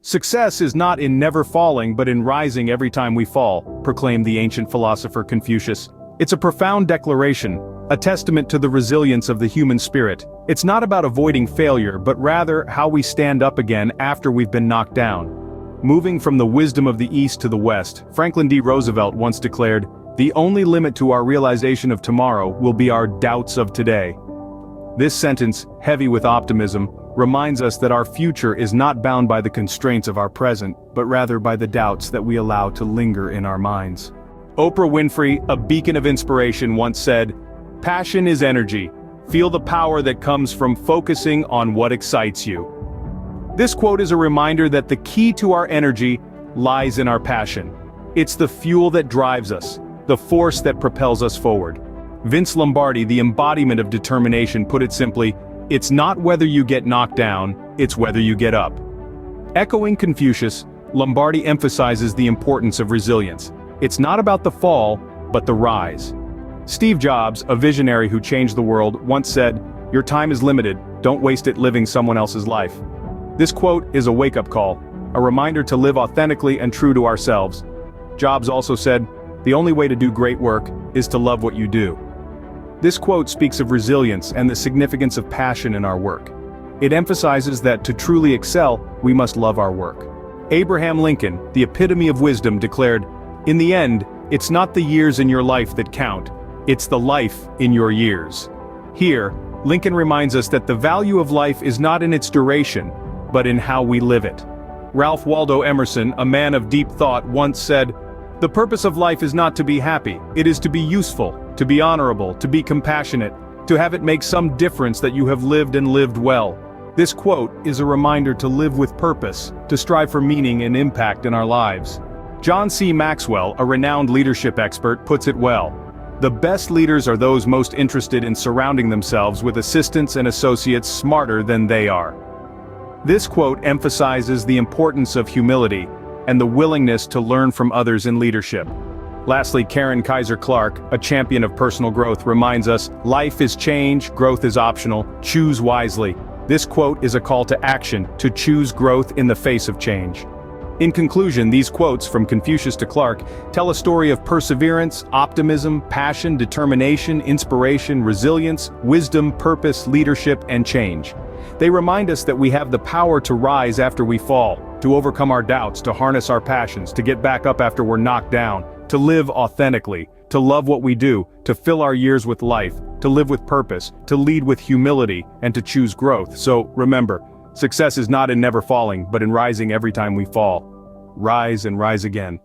Success is not in never falling but in rising every time we fall, proclaimed the ancient philosopher Confucius. It's a profound declaration, a testament to the resilience of the human spirit. It's not about avoiding failure but rather how we stand up again after we've been knocked down. Moving from the wisdom of the East to the West, Franklin D. Roosevelt once declared, "The only limit to our realization of tomorrow will be our doubts of today." This sentence, heavy with optimism, reminds us that our future is not bound by the constraints of our present, but rather by the doubts that we allow to linger in our minds. Oprah Winfrey, a beacon of inspiration, once said, "Passion is energy. Feel the power that comes from focusing on what excites you." This quote is a reminder that the key to our energy lies in our passion. It's the fuel that drives us, the force that propels us forward. Vince Lombardi, the embodiment of determination, put it simply, "It's not whether you get knocked down, it's whether you get up." Echoing Confucius, Lombardi emphasizes the importance of resilience. It's not about the fall, but the rise. Steve Jobs, a visionary who changed the world, once said, "Your time is limited, don't waste it living someone else's life." This quote is a wake-up call, a reminder to live authentically and true to ourselves. Jobs also said, "The only way to do great work is to love what you do." This quote speaks of resilience and the significance of passion in our work. It emphasizes that to truly excel, we must love our work. Abraham Lincoln, the epitome of wisdom, declared, "In the end, it's not the years in your life that count, it's the life in your years." Here, Lincoln reminds us that the value of life is not in its duration, but in how we live it. Ralph Waldo Emerson, a man of deep thought, once said, "The purpose of life is not to be happy, it is to be useful, to be honorable, to be compassionate, to have it make some difference that you have lived and lived well." This quote is a reminder to live with purpose, to strive for meaning and impact in our lives. John C. Maxwell, a renowned leadership expert, puts it well. "The best leaders are those most interested in surrounding themselves with assistants and associates smarter than they are." This quote emphasizes the importance of humility and the willingness to learn from others in leadership. Lastly, Karen Kaiser Clark, a champion of personal growth, reminds us, "Life is change, growth is optional, choose wisely." This quote is a call to action, to choose growth in the face of change. In conclusion, these quotes, from Confucius to Clark, tell a story of perseverance, optimism, passion, determination, inspiration, resilience, wisdom, purpose, leadership, and change. They remind us that we have the power to rise after we fall, to overcome our doubts, to harness our passions, to get back up after we're knocked down, to live authentically, to love what we do, to fill our years with life, to live with purpose, to lead with humility, and to choose growth. So, remember, success is not in never falling, but in rising every time we fall. Rise and rise again.